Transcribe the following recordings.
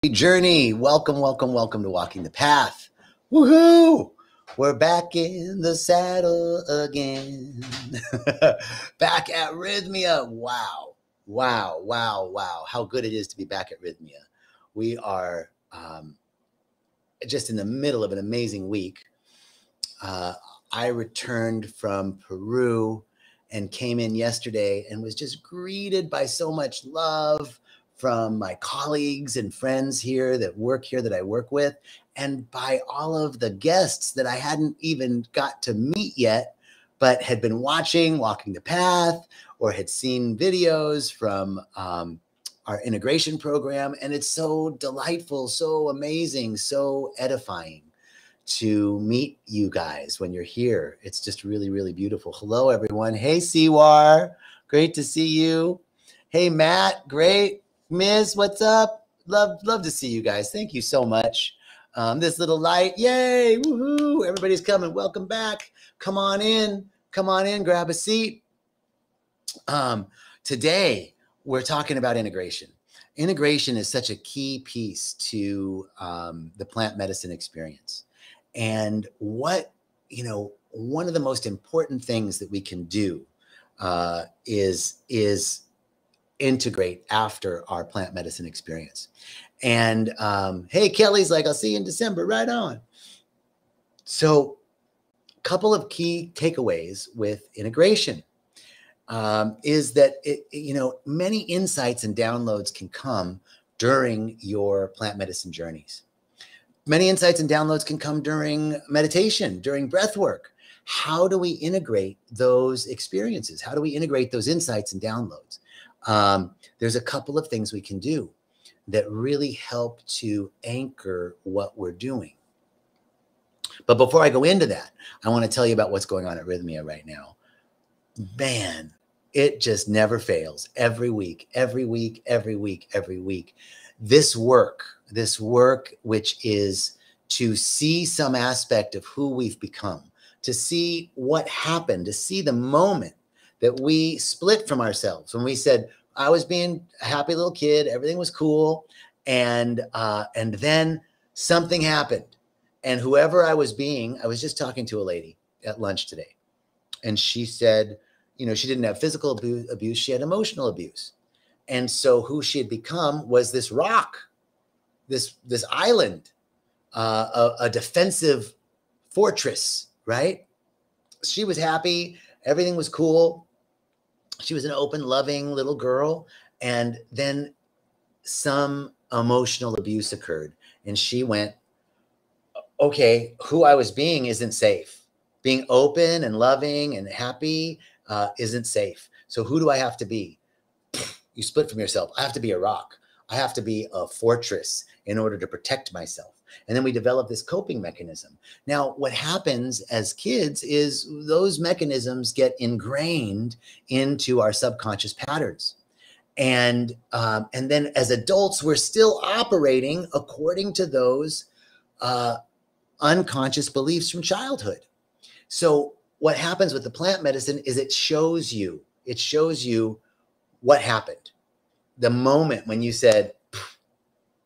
Journey. Welcome, welcome, welcome to Walking the Path. Woohoo! We're back in the saddle again. Back at Rhythmia. Wow. Wow, wow, wow. How good it is to be back at Rhythmia. We are just in the middle of an amazing week. I returned from Peru and came in yesterday and was just greeted by so much love from my colleagues and friends here that I work with, and by all of the guests that I hadn't even got to meet yet, but had been watching Walking the Path or had seen videos from our integration program. And it's so delightful, so amazing, so edifying to meet you guys when you're here. It's just really, really beautiful. Hello, everyone. Hey, Siwar. Great to see you. Hey, Matt. Great. Miss, what's up? Love to see you guys. Thank you so much. This little light, yay, woohoo, everybody's coming. Welcome back. Come on in, grab a seat. Today, we're talking about integration. Integration is such a key piece to the plant medicine experience. And one of the most important things that we can do is integrate after our plant medicine experience. And hey, Kelly's like, I'll see you in December. Right on. So a couple of key takeaways with integration is that many insights and downloads can come during your plant medicine journeys. Many insights and downloads can come during meditation, during breath work. How do we integrate those experiences? How do we integrate those insights and downloads? There's a couple of things we can do that really help to anchor what we're doing. But before I go into that, I want to tell you about what's going on at Rhythmia right now. Man, it just never fails. Every week. This work, which is to see some aspect of who we've become, to see what happened, to see the moment that we split from ourselves when we said, I was being a happy little kid, everything was cool, and then something happened. And whoever I was being, I was just talking to a lady at lunch today, and she said, she didn't have physical abuse, she had emotional abuse. And so who she had become was this rock, this island, a defensive fortress, right? She was happy, everything was cool. She was an open, loving little girl. And then some emotional abuse occurred. And she went, okay, who I was being isn't safe. Being open and loving and happy isn't safe. So who do I have to be? You split from yourself. I have to be a rock. I have to be a fortress in order to protect myself. And then we develop this coping mechanism. Now, what happens as kids is those mechanisms get ingrained into our subconscious patterns. And then as adults, we're still operating according to those unconscious beliefs from childhood. So what happens with the plant medicine is it shows you what happened. The moment when you said,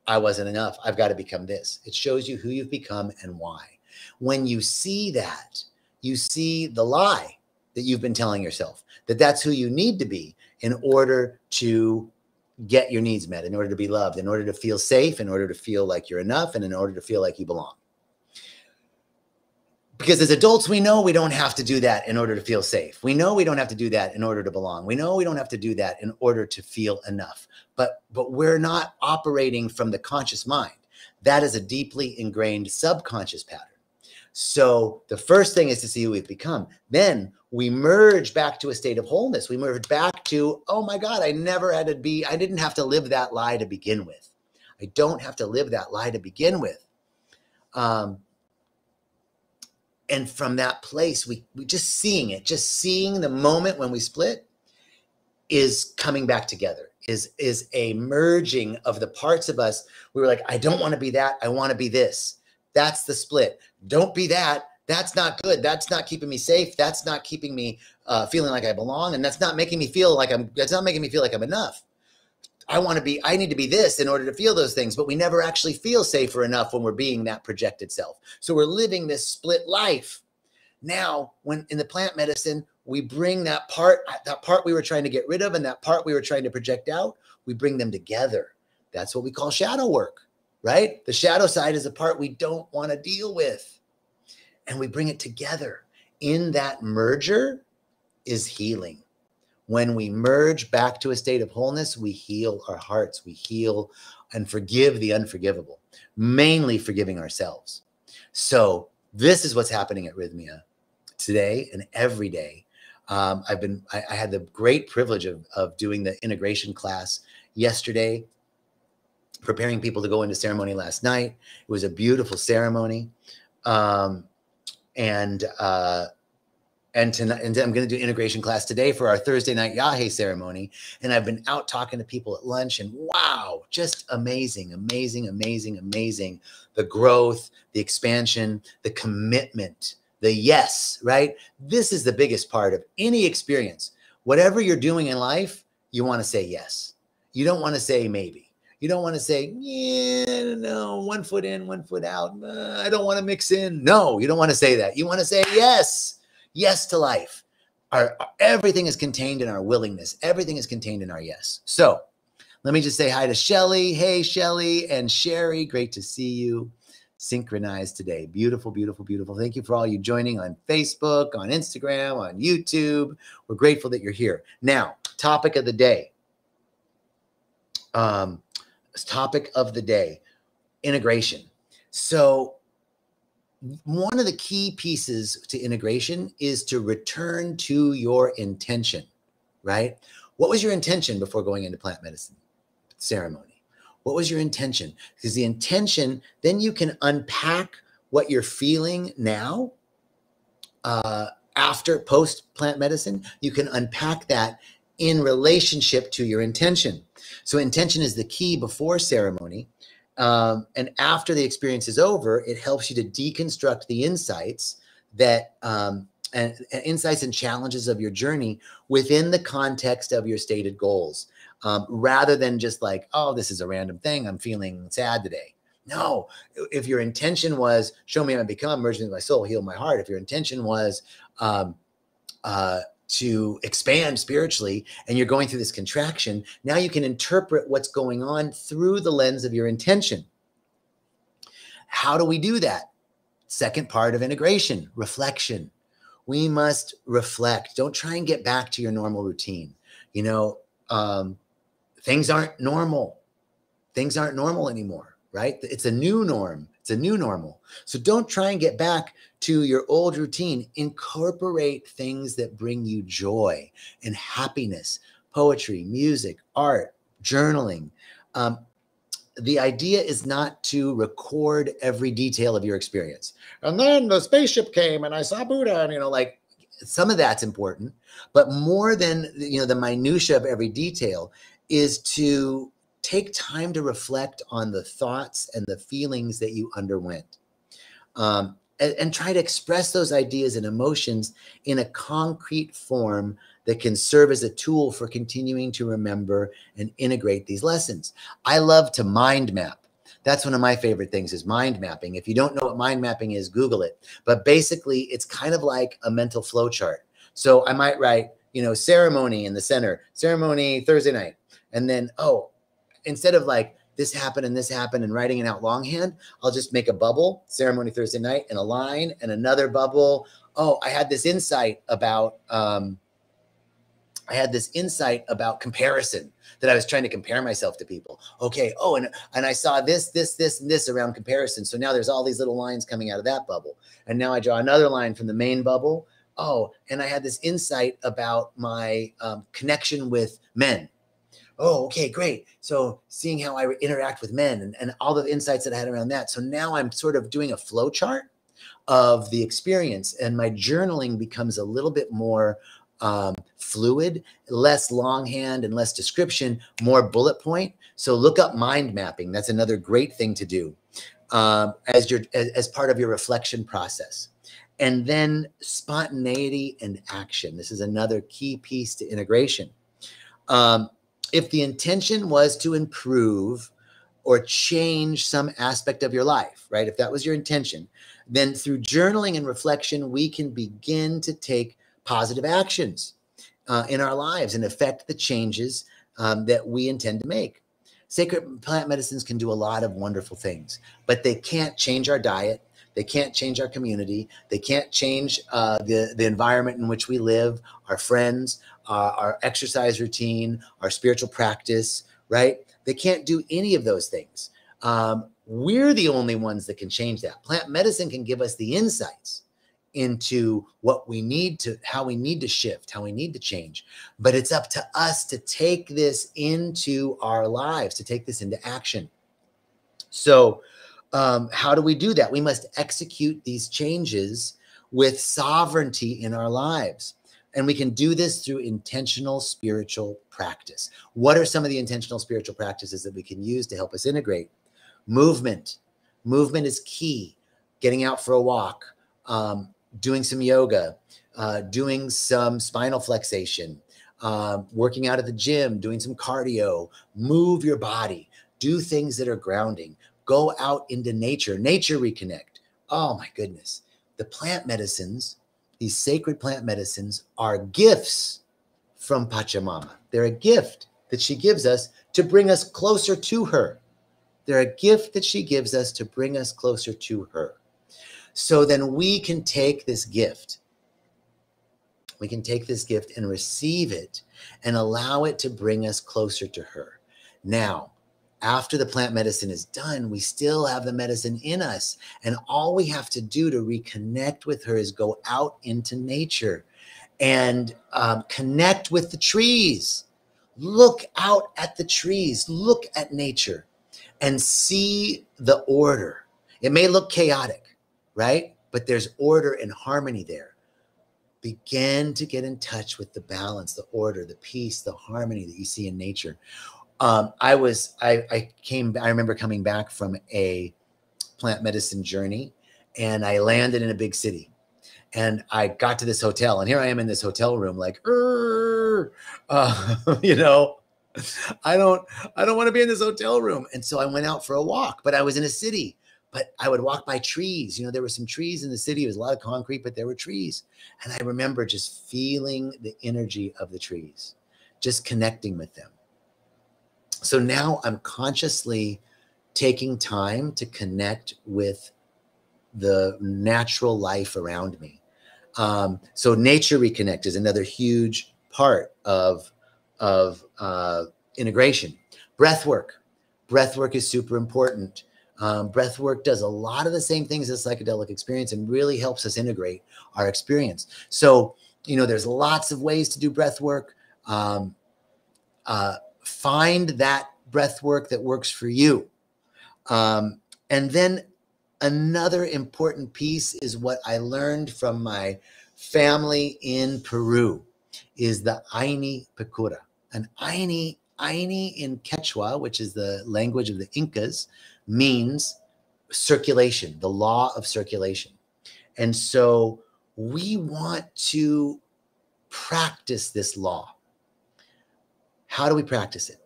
I wasn't enough, I've got to become this. It shows you who you've become and why. When you see that, you see the lie that you've been telling yourself, that that's who you need to be in order to get your needs met, in order to be loved, in order to feel safe, in order to feel like you're enough, and in order to feel like you belong. Because as adults, we know we don't have to do that in order to feel safe. We know we don't have to do that in order to belong. We know we don't have to do that in order to feel enough. But we're not operating from the conscious mind. That is a deeply ingrained subconscious pattern. So the first thing is to see who we've become. Then we merge back to a state of wholeness. We merge back to, oh my God, I didn't have to live that lie to begin with. I don't have to live that lie to begin with. And from that place, we just seeing the moment when we split is coming back together, is a merging of the parts of us. We were like, I don't want to be that. I want to be this. That's the split. Don't be that. That's not good. That's not keeping me safe. That's not keeping me feeling like I belong. And that's not making me feel like I'm enough. I need to be this in order to feel those things, but we never actually feel safer enough when we're being that projected self. So we're living this split life. Now, when in the plant medicine, we bring that part we were trying to get rid of and that part we were trying to project out, we bring them together. That's what we call shadow work, right? The shadow side is the part we don't want to deal with. And we bring it together. In that merger is healing. When we merge back to a state of wholeness, we heal our hearts. We heal and forgive the unforgivable, mainly forgiving ourselves. So this is what's happening at Rhythmia today and every day. I had the great privilege of doing the integration class yesterday, preparing people to go into ceremony last night. It was a beautiful ceremony. And tonight, and I'm going to do integration class today for our Thursday night Yahe ceremony. And I've been out talking to people at lunch, and wow, just amazing, amazing, amazing, amazing. The growth, the expansion, the commitment, the yes, right? This is the biggest part of any experience. Whatever you're doing in life, you want to say yes. You don't want to say maybe. You don't want to say, yeah, no, 1 foot in, 1 foot out. I don't want to mix in. No, you don't want to say that. You want to say yes. Yes to life. Everything is contained in our willingness. Everything is contained in our yes. So let me just say hi to Shelly. Hey, Shelly and Sherry. Great to see you synchronized today. Beautiful, beautiful, beautiful. Thank you for all you joining on Facebook, on Instagram, on YouTube. We're grateful that you're here. Now, topic of the day. Topic of the day, integration. So one of the key pieces to integration is to return to your intention, right? What was your intention before going into plant medicine ceremony? What was your intention? Because the intention, then you can unpack what you're feeling now after post plant medicine. You can unpack that in relationship to your intention. So intention is the key before ceremony. And after the experience is over, it helps you to deconstruct the insights that and insights and challenges of your journey within the context of your stated goals, rather than just like, oh, this is a random thing. I'm feeling sad today. No, if your intention was show me how I become, merge with my soul, heal my heart. If your intention was to expand spiritually and you're going through this contraction, now you can interpret what's going on through the lens of your intention. How do we do that? Second part of integration, reflection. We must reflect. Don't try and get back to your normal routine. You know, things aren't normal. Things aren't normal anymore, right? It's a new norm. It's a new normal. So don't try and get back to your old routine. Incorporate things that bring you joy and happiness, poetry, music, art, journaling. The idea is not to record every detail of your experience. And then the spaceship came and I saw Buddha, and, you know, like some of that's important, but more than, you know, the minutia of every detail is to take time to reflect on the thoughts and the feelings that you underwent, and try to express those ideas and emotions in a concrete form that can serve as a tool for continuing to remember and integrate these lessons. I love to mind map. That's one of my favorite things, is mind mapping. If you don't know what mind mapping is, Google it. But basically, it's kind of like a mental flow chart. So I might write, you know, ceremony in the center, ceremony Thursday night. And then, oh, instead of like this happened and writing it out longhand, I'll just make a bubble, ceremony Thursday night, and a line and another bubble. Oh, I had this insight about comparison, that I was trying to compare myself to people. Okay. Oh, and I saw this, and this around comparison. So now there's all these little lines coming out of that bubble. And now I draw another line from the main bubble. Oh, and I had this insight about my connection with men. Oh, okay, great. So seeing how I interact with men and all the insights that I had around that. So now I'm sort of doing a flow chart of the experience, and my journaling becomes a little bit more fluid, less longhand and less description, more bullet point. So look up mind mapping. That's another great thing to do as part of your reflection process. And then spontaneity and action. This is another key piece to integration. if the intention was to improve or change some aspect of your life, right? If that was your intention, then through journaling and reflection, we can begin to take positive actions in our lives and affect the changes that we intend to make. Sacred plant medicines can do a lot of wonderful things, but they can't change our diet. They can't change our community. They can't change the environment in which we live, our friends, our exercise routine, our spiritual practice, right? They can't do any of those things. We're the only ones that can change that. Plant medicine can give us the insights into what we need to, how we need to shift, how we need to change. But it's up to us to take this into our lives, to take this into action. So, how do we do that? We must execute these changes with sovereignty in our lives. And we can do this through intentional spiritual practice. What are some of the intentional spiritual practices that we can use to help us integrate? Movement. Movement is key. Getting out for a walk, doing some yoga, doing some spinal flexation, working out at the gym, doing some cardio. Move your body. Do things that are grounding. Go out into nature. Nature reconnect. Oh my goodness. The plant medicines, these sacred plant medicines, are gifts from Pachamama. They're a gift that she gives us to bring us closer to her. They're a gift that she gives us to bring us closer to her. So then we can take this gift. We can take this gift and receive it and allow it to bring us closer to her. Now, after the plant medicine is done, we still have the medicine in us. And all we have to do to reconnect with her is go out into nature and connect with the trees. Look out at the trees. Look at nature and see the order. It may look chaotic, right? But there's order and harmony there. Begin to get in touch with the balance, the order, the peace, the harmony that you see in nature. I remember coming back from a plant medicine journey, and I landed in a big city. And I got to this hotel, and here I am in this hotel room, like, you know, I don't want to be in this hotel room. And so I went out for a walk, but I was in a city. But I would walk by trees. You know, there were some trees in the city. It was a lot of concrete, but there were trees. And I remember just feeling the energy of the trees, just connecting with them. So now I'm consciously taking time to connect with the natural life around me. So nature reconnect is another huge part of integration. Breath work is super important. Breath work does a lot of the same things as psychedelic experience and really helps us integrate our experience. So, you know, there's lots of ways to do breath work. Find that breath work that works for you. And then another important piece is what I learned from my family in Peru is the Aini Picura. An Aini in Quechua, which is the language of the Incas, means circulation, the law of circulation. And so we want to practice this law. How do we practice it?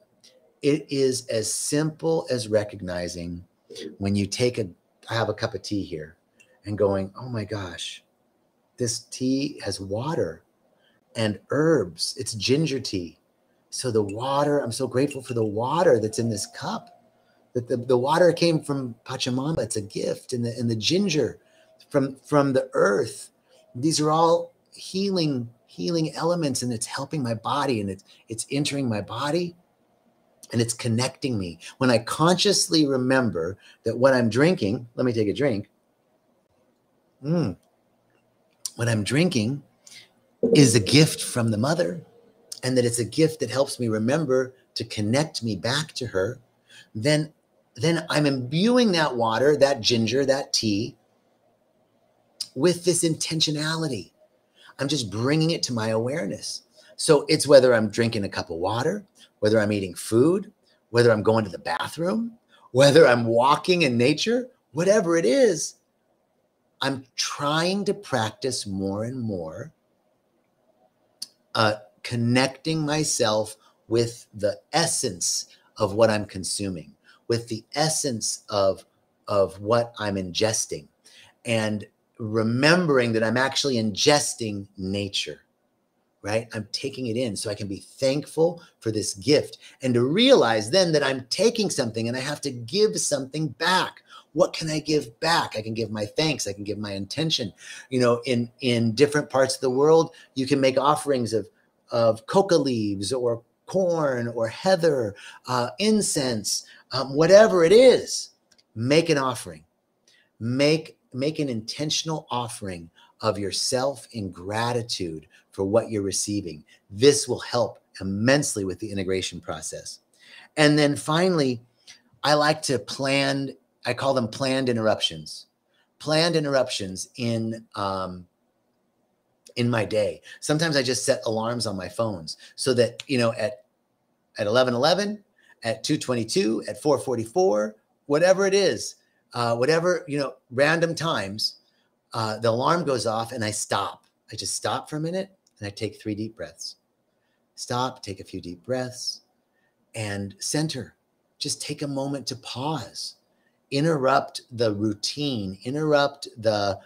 It is as simple as recognizing when you take I have a cup of tea here and going, oh my gosh, this tea has water and herbs. It's ginger tea. So the water, I'm so grateful for the water that's in this cup. That the water came from Pachamama. It's a gift. And the ginger from the earth. These are all healing elements, and it's helping my body, and it's entering my body. And it's connecting me. When I consciously remember that what I'm drinking, let me take a drink. What I'm drinking is a gift from the mother, and that it's a gift that helps me remember to connect me back to her, then I'm imbuing that water, that ginger, that tea with this intentionality. I'm just bringing it to my awareness. So it's whether I'm drinking a cup of water, whether I'm eating food, whether I'm going to the bathroom, whether I'm walking in nature, whatever it is, I'm trying to practice more and more connecting myself with the essence of what I'm consuming, with the essence of what I'm ingesting, and remembering that I'm actually ingesting nature, right? I'm taking it in so I can be thankful for this gift, and to realize then that I'm taking something and I have to give something back. What can I give back? I can give my thanks. I can give my intention. You know, in different parts of the world, you can make offerings of coca leaves or corn or heather, incense, whatever it is. Make an offering. Make an intentional offering of yourself in gratitude for what you're receiving. This will help immensely with the integration process. And then finally, I like to plan, I call them planned interruptions. Planned interruptions in my day. Sometimes I just set alarms on my phones so that, you know, at 11:11, at 2:22, at 4:44, whatever it is, whatever, you know, random times, the alarm goes off and I stop. I just stop for a minute and I take 3 deep breaths. Stop, take a few deep breaths, and center. Just take a moment to pause. Interrupt the routine, interrupt the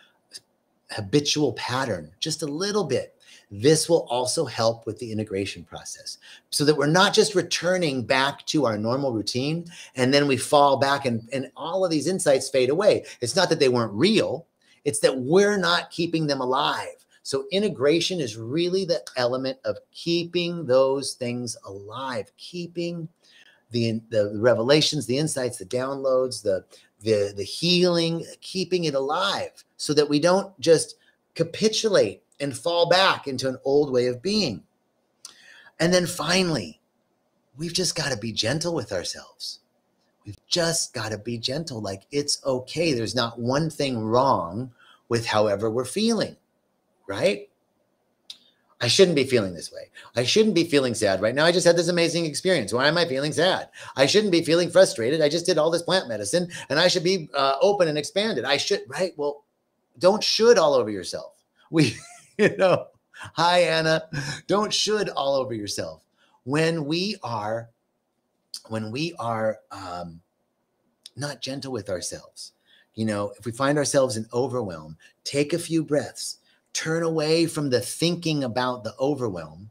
habitual pattern just a little bit. This will also help with the integration process so that we're not just returning back to our normal routine and then we fall back and all of these insights fade away. It's not that they weren't real. It's that we're not keeping them alive. So integration is really the element of keeping those things alive, keeping the revelations, the insights, the downloads, the healing, keeping it alive so that we don't just capitulate and fall back into an old way of being. And then finally, we've just got to be gentle with ourselves. We've just got to be gentle. Like, it's okay. There's not one thing wrong with however we're feeling, right? I shouldn't be feeling this way. I shouldn't be feeling sad right now. I just had this amazing experience. Why am I feeling sad? I shouldn't be feeling frustrated. I just did all this plant medicine and I should be open and expanded. I should, right? Well, don't should all over yourself. You know, hi, Anna. Don't should all over yourself. When we are not gentle with ourselves, you know, if we find ourselves in overwhelm, take a few breaths, turn away from the thinking about the overwhelm,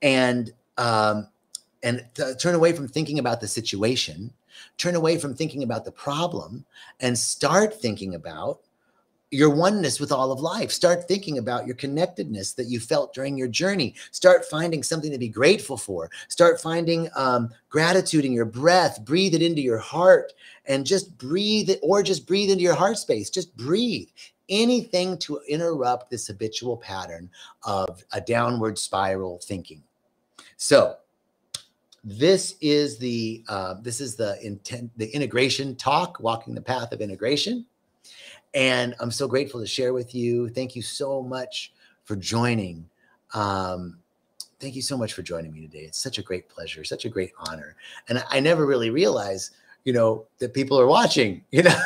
and turn away from thinking about the situation, turn away from thinking about the problem, and start thinking about your oneness with all of life. Start thinking about your connectedness that you felt during your journey. Start finding something to be grateful for. Start finding gratitude in your breath. Breathe it into your heart and just breathe it, or just breathe into your heart space. Just breathe. Anything to interrupt this habitual pattern of a downward spiral thinking. So this is the integration talk, walking the path of integration. And I'm so grateful to share with you. Thank you so much for joining. Thank you so much for joining me today. It's such a great pleasure, such a great honor. And I never really realized, you know, that people are watching, you know.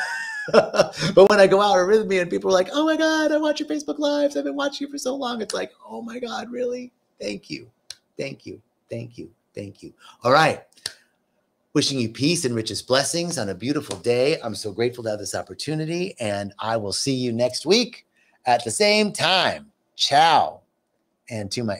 But when I go out with me and people are like, oh my God, I watch your Facebook Lives. I've been watching you for so long. It's like, oh my God, really? Thank you. Thank you. Thank you. Thank you. All right. Wishing you peace and richest blessings on a beautiful day. I'm so grateful to have this opportunity, and I will see you next week at the same time. Ciao. And to my